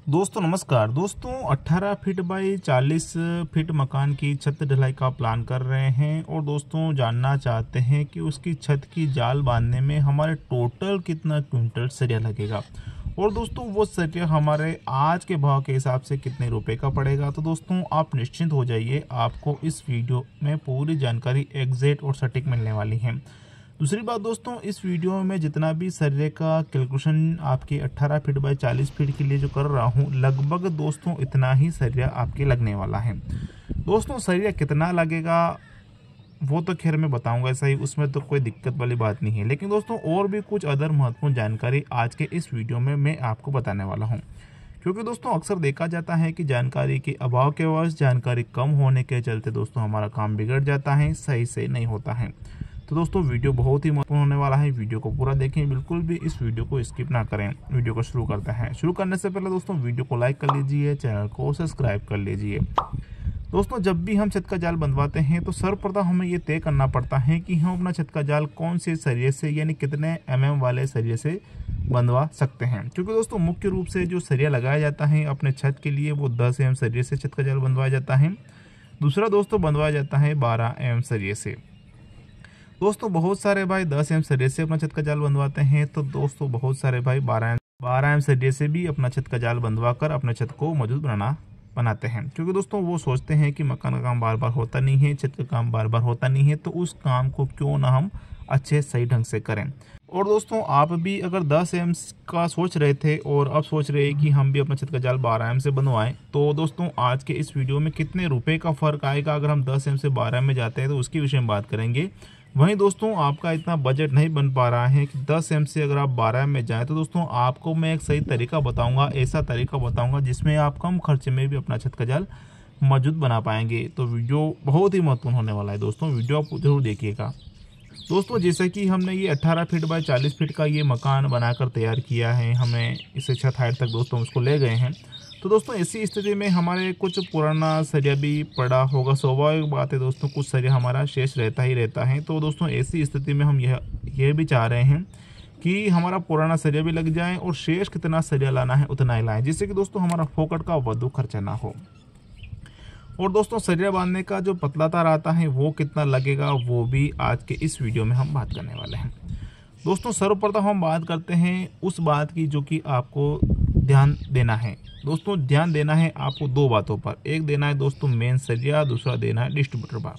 दोस्तों नमस्कार। दोस्तों 18 फीट बाई 40 फीट मकान की छत ढलाई का प्लान कर रहे हैं और दोस्तों जानना चाहते हैं कि उसकी छत की जाल बांधने में हमारे टोटल कितना क्विंटल सरिया लगेगा और दोस्तों वो सरिया हमारे आज के भाव के हिसाब से कितने रुपए का पड़ेगा। तो दोस्तों आप निश्चिंत हो जाइए, आपको इस वीडियो में पूरी जानकारी एग्जैक्ट और सटीक मिलने वाली है। दूसरी बात दोस्तों, इस वीडियो में जितना भी सरिये का कैलकुलेशन आपके 18 फीट बाई 40 फीट के लिए जो कर रहा हूँ, लगभग दोस्तों इतना ही सरिया आपके लगने वाला है। दोस्तों सरिया कितना लगेगा वो तो खैर मैं बताऊंगा सही, उसमें तो कोई दिक्कत वाली बात नहीं है, लेकिन दोस्तों और भी कुछ अदर महत्वपूर्ण जानकारी आज के इस वीडियो में मैं आपको बताने वाला हूँ। क्योंकि दोस्तों अक्सर देखा जाता है कि जानकारी के अभाव के वजह जानकारी कम होने के चलते दोस्तों हमारा काम बिगड़ जाता है, सही से नहीं होता है। तो दोस्तों वीडियो बहुत ही महत्वपूर्ण होने वाला है, वीडियो को पूरा देखें, बिल्कुल भी इस वीडियो को स्किप ना करें। वीडियो को शुरू करते हैं। शुरू करने से पहले दोस्तों वीडियो को लाइक कर लीजिए, चैनल को सब्सक्राइब कर लीजिए। दोस्तों जब भी हम छत का जाल बनवाते हैं तो सर्वप्रथम हमें ये तय करना पड़ता है कि हम अपना छत का जाल कौन से सरिये से यानी कितने mm वाले सरिये से बनवा सकते हैं। क्योंकि दोस्तों मुख्य रूप से जो सरिया लगाया जाता है अपने छत के लिए वो 10 mm सरिये से छत का जाल बनवाया जाता है। दूसरा दोस्तों बनवाया जाता है 12 mm सरिये से। दोस्तों बहुत सारे भाई 10 mm सरिये से अपना छत का जाल बनवाते हैं, तो दोस्तों बहुत सारे भाई 12 mm सरिये से भी अपना छत का जाल बनवा कर अपने छत को मजबूत बनाते हैं। क्योंकि दोस्तों वो सोचते हैं कि मकान का काम बार बार होता नहीं है, छत का काम बार बार होता नहीं है, तो उस काम को क्यों ना हम अच्छे सही ढंग से करें। और दोस्तों आप भी अगर 10 mm का सोच रहे थे और अब सोच रहे हैं कि हम भी अपना छत का जाल 12 mm से बनवाएं, तो दोस्तों आज के इस वीडियो में कितने रुपए का फ़र्क आएगा अगर हम 10 mm से 12 mm में जाते हैं, तो उसके विषय में बात करेंगे। वहीं दोस्तों आपका इतना बजट नहीं बन पा रहा है कि 10 mm से अगर आप 12 mm में जाएं, तो दोस्तों आपको मैं एक सही तरीका बताऊंगा, ऐसा तरीका बताऊंगा जिसमें आप कम खर्चे में भी अपना छत का जाल मजबूत बना पाएंगे। तो वीडियो बहुत ही महत्वपूर्ण होने वाला है दोस्तों, वीडियो आप जरूर देखिएगा। दोस्तों जैसे कि हमने ये 18 फीट बाई 40 फीट का ये मकान बनाकर तैयार किया है, हमें इसे छत हाइट तक दोस्तों उसको ले गए हैं। तो दोस्तों ऐसी स्थिति में हमारे कुछ पुराना सरिया भी पड़ा होगा, स्वाभाविक बात है दोस्तों, कुछ सरिया हमारा शेष रहता ही रहता है। तो दोस्तों ऐसी स्थिति में हम यह भी चाह रहे हैं कि हमारा पुराना सरिया भी लग जाए और शेष कितना सरिया लाना है उतना ही लाएं, जिससे कि दोस्तों हमारा फोकट का वाधू खर्चा ना हो। और दोस्तों सरिया बांधने का जो पतला तार आता है वो कितना लगेगा वो भी आज के इस वीडियो में हम बात करने वाले हैं। दोस्तों सर्वप्रथम हम बात करते हैं उस बात की जो कि आपको ध्यान देना है। दोस्तों ध्यान देना है आपको दो बातों पर, एक देना है दोस्तों मेन सरिया, दूसरा देना है डिस्ट्रीब्यूटर बार।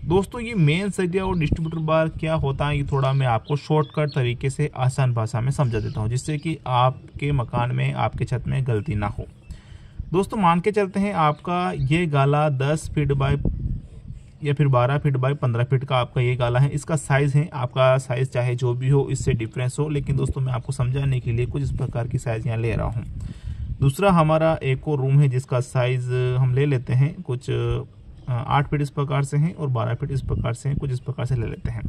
दोस्तों ये मेन सरिया और डिस्ट्रीब्यूटर बार क्या होता है ये थोड़ा मैं आपको शॉर्टकट तरीके से आसान भाषा में समझा देता हूँ, जिससे कि आपके मकान में आपके छत में गलती ना हो। दोस्तों मान के चलते हैं आपका ये गाला 10 फीट बाय या फिर 12 फीट बाय 15 फीट का आपका ये गाला है। इसका साइज़ है, आपका साइज़ चाहे जो भी हो इससे डिफरेंस हो, लेकिन दोस्तों मैं आपको समझाने के लिए कुछ इस प्रकार की साइज़ यहाँ ले रहा हूँ। दूसरा हमारा एक और रूम है जिसका साइज़ हम ले लेते हैं, कुछ 8 फीट इस प्रकार से हैं और 12 फीट इस प्रकार से हैं, कुछ इस प्रकार से ले लेते हैं।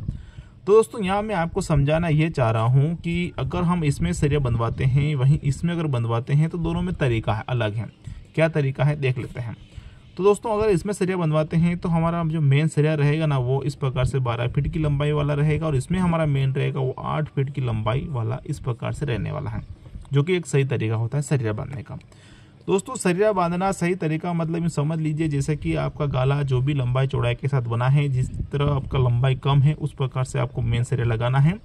तो दोस्तों यहाँ मैं आपको समझाना ये चाह रहा हूँ कि अगर हम इसमें सरिया बनवाते हैं वहीं इसमें अगर बनवाते हैं तो दोनों में तरीका है अलग है। क्या तरीका है देख लेते हैं। तो दोस्तों अगर इसमें सरिया बनवाते हैं तो हमारा जो मेन सरिया रहेगा ना वो इस प्रकार से 12 फीट की लंबाई वाला रहेगा और इसमें हमारा मेन रहेगा वो 8 फीट की लंबाई वाला इस प्रकार से रहने वाला है, जो कि एक सही तरीका होता है सरिया बांधने का। दोस्तों सरिया बांधना सही तरीका मतलब समझ लीजिए, जैसे कि आपका गाला जो भी लंबाई चौड़ाई के साथ बना है, जिस तरह आपका लंबाई कम है उस प्रकार से आपको मेन सरिया लगाना है,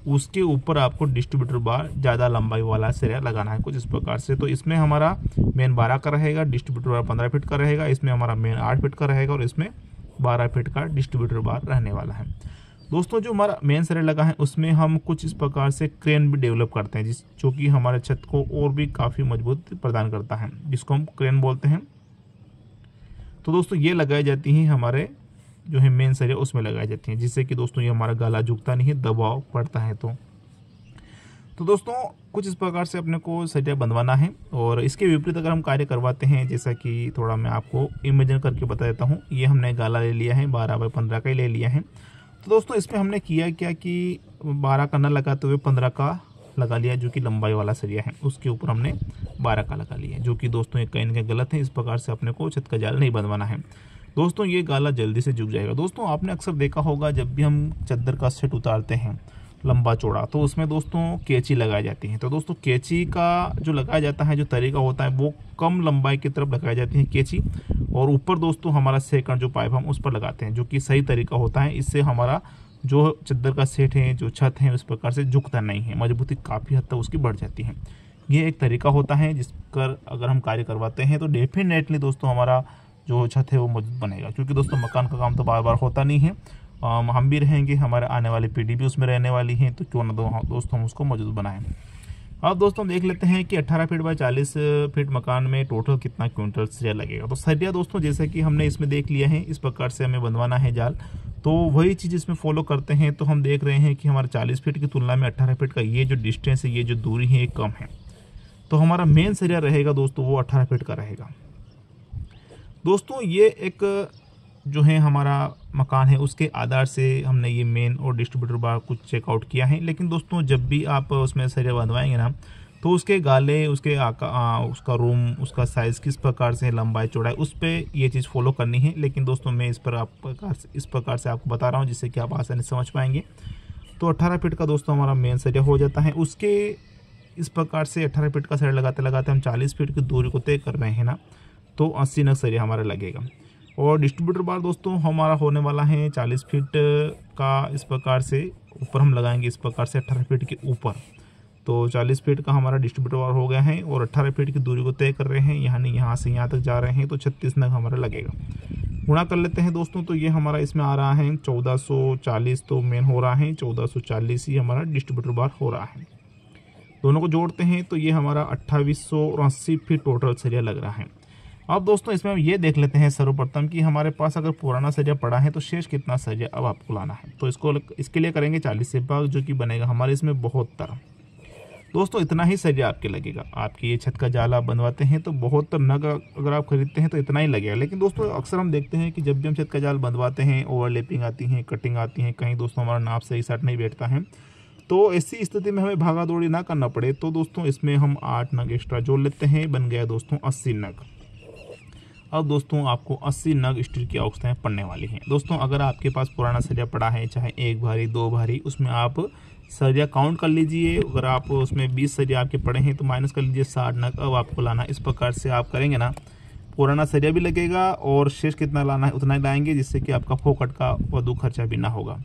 उसके ऊपर आपको डिस्ट्रीब्यूटर बार ज़्यादा लंबाई वाला सरिया लगाना है कुछ इस प्रकार से। तो इसमें हमारा मेन 12 का रहेगा, डिस्ट्रीब्यूटर बार 15 फीट का रहेगा, इसमें हमारा मेन 8 फीट का रहेगा और इसमें 12 फीट का डिस्ट्रीब्यूटर बार रहने वाला है। दोस्तों जो हमारा मेन सरिया लगा है उसमें हम कुछ इस प्रकार से क्रेन भी डेवलप करते हैं, जो कि हमारे छत को और भी काफ़ी मजबूत प्रदान करता है, जिसको हम क्रेन बोलते हैं। तो दोस्तों ये लगाई जाती हैं हमारे जो है मेन सरिया उसमें लगाई जाती हैं, जिससे कि दोस्तों ये हमारा गाला झुकता नहीं है, दबाव पड़ता है। तो दोस्तों कुछ इस प्रकार से अपने को सरिया बनवाना है। और इसके विपरीत अगर हम कार्य करवाते हैं, जैसा कि थोड़ा मैं आपको इमेजिन करके बता देता हूँ, ये हमने गाला ले लिया है 12 बाई 15 का ही ले लिया है। तो दोस्तों इसमें हमने किया क्या कि 12 का न लगाते हुए 15 का लगा लिया, जो कि लंबाई वाला सरिया है, उसके ऊपर हमने 12 का लगा लिया, जो कि दोस्तों ये कहीं ना कहीं गलत है। इस प्रकार से अपने को छत का जाल नहीं बनवाना है दोस्तों, ये गाला जल्दी से झुक जाएगा। दोस्तों आपने अक्सर देखा होगा जब भी हम चद्दर का सेट उतारते हैं लंबा चौड़ा, तो उसमें दोस्तों कैंची लगाई जाती है। तो दोस्तों कैंची का जो लगाया जाता है, जो तरीका होता है, वो कम लंबाई की तरफ लगाई जाती है कैंची, और ऊपर दोस्तों हमारा सेकंड जो पाइप हम उस पर लगाते हैं, जो कि सही तरीका होता है। इससे हमारा जो चद्दर का सेट है, जो छत है, उस प्रकार से झुकता नहीं है, मजबूती काफ़ी हद तक उसकी बढ़ जाती है। ये एक तरीका होता है जिस पर अगर हम कार्य करवाते हैं तो डेफिनेटली दोस्तों हमारा जो छत है वो मजबूत बनेगा, क्योंकि दोस्तों मकान का काम तो बार बार होता नहीं है। हम भी रहेंगे, हमारे आने वाली पीढ़ी भी उसमें रहने वाली है, तो क्यों ना दोस्तों हम उसको मजबूत बनाएं। अब दोस्तों देख लेते हैं कि 18 फीट बाय 40 फीट मकान में टोटल कितना क्विंटल सरिया लगेगा। तो सरिया दोस्तों जैसे कि हमने इसमें देख लिया है, इस प्रकार से हमें बनवाना है जाल, तो वही चीज़ इसमें फॉलो करते हैं। तो हम देख रहे हैं कि हमारा 40 फीट की तुलना में 18 फीट का ये जो डिस्टेंस है, ये जो दूरी है, ये कम है। तो हमारा मेन सरिया रहेगा दोस्तों वो 18 फीट का रहेगा। दोस्तों ये एक जो है हमारा मकान है, उसके आधार से हमने ये मेन और डिस्ट्रीब्यूटर बार कुछ चेकआउट किया है। लेकिन दोस्तों जब भी आप उसमें सरिया बंधवाएंगे ना, तो उसके गाले, उसके उसका रूम, उसका साइज़ किस प्रकार से लंबाई चौड़ाई, उस पर ये चीज़ फॉलो करनी है। लेकिन दोस्तों मैं इस प्रकार से आपको बता रहा हूँ जिससे कि आप आसानी से समझ पाएंगे। तो 18 फीट का दोस्तों हमारा मेन सरिया हो जाता है। उसके इस प्रकार से 18 फीट का सरिया लगाते लगाते हम 40 फीट की दूरी को तय कर रहे हैं ना, तो 80 नग सरिया हमारा लगेगा। और डिस्ट्रीब्यूटर बार दोस्तों हमारा होने वाला है 40 फीट का, इस प्रकार से ऊपर हम लगाएंगे, इस प्रकार से 18 फीट के ऊपर। तो 40 फीट का हमारा डिस्ट्रीब्यूटर बार हो गया है, और 18 फीट की दूरी को तय कर रहे हैं, यानी यहाँ से यहाँ तक जा रहे हैं, तो 36 नग हमारा लगेगा। गुणा कर लेते हैं दोस्तों, तो ये हमारा इसमें आ रहा है 1440, तो मेन हो रहा है 1440 ही हमारा डिस्ट्रीब्यूटर बार हो रहा है। दोनों को जोड़ते हैं तो ये हमारा 2880 फीट टोटल सरिया लग रहा है। अब दोस्तों इसमें हम ये देख लेते हैं सर्वप्रथम कि हमारे पास अगर पुराना सरिया पड़ा है तो शेष कितना सरिया अब आपको लाना है। तो इसके लिए करेंगे 40 से भाग, जो कि बनेगा हमारे इसमें 72। दोस्तों इतना ही सरिया आपके लगेगा। आपकी ये छत का जाल आप बनवाते हैं तो 72 नग अगर आप खरीदते हैं तो इतना ही लगेगा। लेकिन दोस्तों अक्सर हम देखते हैं कि जब भी हम छत का जाल बनवाते हैं, ओवरलैपिंग आती है, कटिंग आती है, कहीं दोस्तों हमारा नाप सही साट नहीं बैठता है, तो ऐसी स्थिति में हमें भागा दौड़ी ना करना पड़े, तो दोस्तों इसमें हम 8 नग एक्स्ट्रा जोड़ लेते हैं। बन गया दोस्तों 80 नग। अब दोस्तों आपको 80 नग स्टील की आवश्यकताएं पड़ने वाली हैं। दोस्तों अगर आपके पास पुराना सरिया पड़ा है, चाहे 1 भारी 2 भारी, उसमें आप सरिया काउंट कर लीजिए। अगर आप उसमें 20 सरिया आपके पड़े हैं तो माइनस कर लीजिए 60 नग अब आपको लाना। इस प्रकार से आप करेंगे ना, पुराना सरिया भी लगेगा और शेष कितना लाना है उतना ही लाएंगे, जिससे कि आपका फोकट का वधु खर्चा भी ना होगा।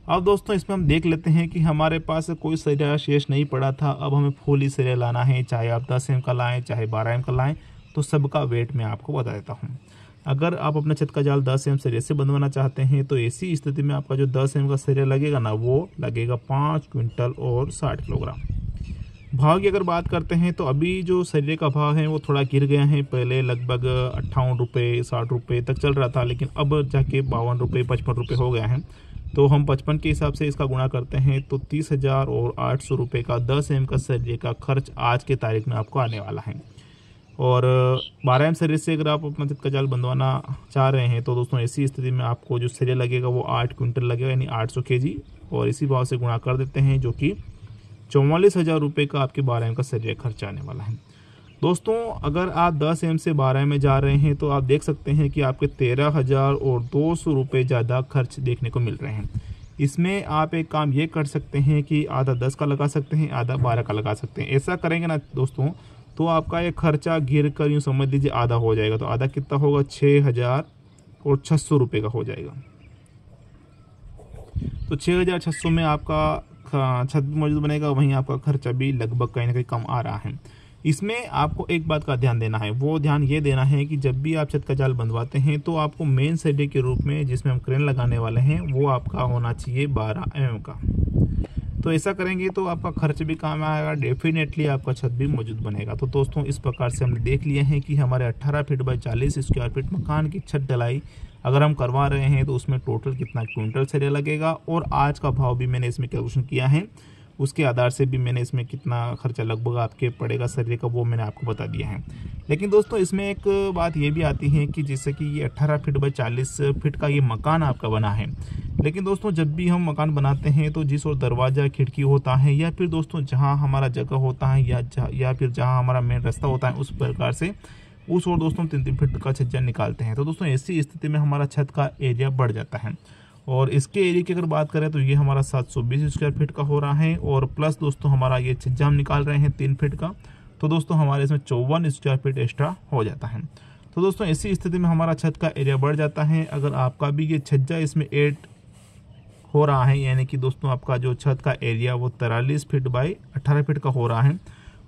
अब दोस्तों इसमें हम देख लेते हैं कि हमारे पास कोई सरिया शेष नहीं पड़ा था। अब हमें फुल ही सरिया लाना है, चाहे आप 10 एम का लाएँ, चाहे 12 एम का लाएँ। तो सबका वेट मैं आपको बता देता हूँ। अगर आप अपने छत का जाल 10 एम सरिया से बनवाना चाहते हैं तो ऐसी स्थिति में आपका जो 10 एम का सरिया लगेगा ना, वो लगेगा 5 क्विंटल और 60 किलोग्राम। भाव की अगर बात करते हैं तो अभी जो सरिये का भाव है वो थोड़ा गिर गया है। पहले लगभग 58 रुपये 60 रुपये तक चल रहा था, लेकिन अब जाके 52 रुपये 55 रुपये हो गया है। तो हम 55 के हिसाब से इसका गुणा करते हैं तो 30,800 रुपये का 10 एम का सरिये का खर्च आज के तारीख में आपको आने वाला है। और 12 एम सरिये से अगर आप अपना छत का जाल बंधवाना चाह रहे हैं तो दोस्तों ऐसी स्थिति में आपको जो सरिया लगेगा वो 8 क्विंटल लगेगा, यानी 800 kg, और इसी भाव से गुणा कर देते हैं, जो कि 44,000 रुपये का आपके 12 एम का सरिया खर्च आने वाला है। दोस्तों अगर आप 10 एम से 12 एम में जा रहे हैं तो आप देख सकते हैं कि आपके 13,200 रुपये ज़्यादा खर्च देखने को मिल रहे हैं। इसमें आप एक काम ये कर सकते हैं कि आधा 10 का लगा सकते हैं, आधा 12 का लगा सकते हैं। ऐसा करेंगे ना दोस्तों तो आपका ये खर्चा गिर कर यूँ समझ लीजिए आधा हो जाएगा। तो आधा कितना होगा, 6,600 रुपये का हो जाएगा। तो 6,600 में आपका छत भी मौजूद बनेगा, वहीं आपका खर्चा भी लगभग कहीं ना कहीं कम आ रहा है। इसमें आपको एक बात का ध्यान देना है, वो ध्यान ये देना है कि जब भी आप छत का जाल बंधवाते हैं तो आपको मेन सरिये के रूप में जिसमें हम क्रेन लगाने वाले हैं वो आपका होना चाहिए 12 mm का। तो ऐसा करेंगे तो आपका खर्च भी काम आएगा, डेफिनेटली आपका छत भी मौजूद बनेगा। तो दोस्तों इस प्रकार से हमने देख लिया है कि हमारे 18 फीट बाई 40 स्क्वायर फीट मकान की छत ढलाई अगर हम करवा रहे हैं तो उसमें टोटल कितना क्विंटल सरिया लगेगा, और आज का भाव भी मैंने इसमें कैलकुलेशन किया है। उसके आधार से भी मैंने इसमें कितना खर्चा लगभग आपके पड़ेगा सरिये का वो मैंने आपको बता दिया है। लेकिन दोस्तों इसमें एक बात ये भी आती है कि जैसे कि ये 18 फीट बाई 40 फीट का ये मकान आपका बना है, लेकिन दोस्तों जब भी हम मकान बनाते हैं तो जिस और दरवाज़ा खिड़की होता है, या फिर दोस्तों जहाँ हमारा जगह होता है, या फिर जहाँ हमारा मेन रास्ता होता है, उस प्रकार से उस और दोस्तों 3-3 फीट का छज्जा निकालते हैं। तो दोस्तों ऐसी स्थिति में हमारा छत का एरिया बढ़ जाता है, और इसके एरिया की अगर बात करें तो ये हमारा 720 स्क्वायर फीट का हो रहा है। और प्लस दोस्तों हमारा ये छज्जा हम निकाल रहे हैं 3 फीट का, तो दोस्तों हमारे इसमें 54 स्क्वायर फीट एक्स्ट्रा हो जाता है। तो दोस्तों ऐसी स्थिति में हमारा छत का एरिया बढ़ जाता है। अगर आपका भी ये छज्जा इसमें ऐड हो रहा है, यानी कि दोस्तों आपका जो छत का एरिया वो 43 फीट बाई 18 फीट का हो रहा है,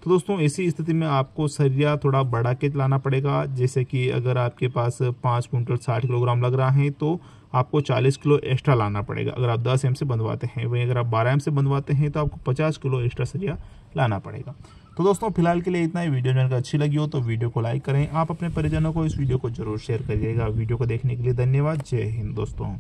तो दोस्तों ऐसी स्थिति में आपको सरिया थोड़ा बढ़ा के लाना पड़ेगा। जैसे कि अगर आपके पास 5 कुंटल 60 किलोग्राम लग रहा है तो आपको 40 किलो एक्स्ट्रा लाना पड़ेगा अगर आप 10 एम से बंधवाते हैं। वहीं अगर आप 12 एम से बंधवाते हैं तो आपको 50 किलो एक्स्ट्रा सरिया लाना पड़ेगा। तो दोस्तों फिलहाल के लिए इतना ही। वीडियो जानकर अच्छी लगी हो तो वीडियो को लाइक करें। आप अपने परिजनों को इस वीडियो को जरूर शेयर करिएगा। वीडियो को देखने के लिए धन्यवाद। जय हिंद दोस्तों।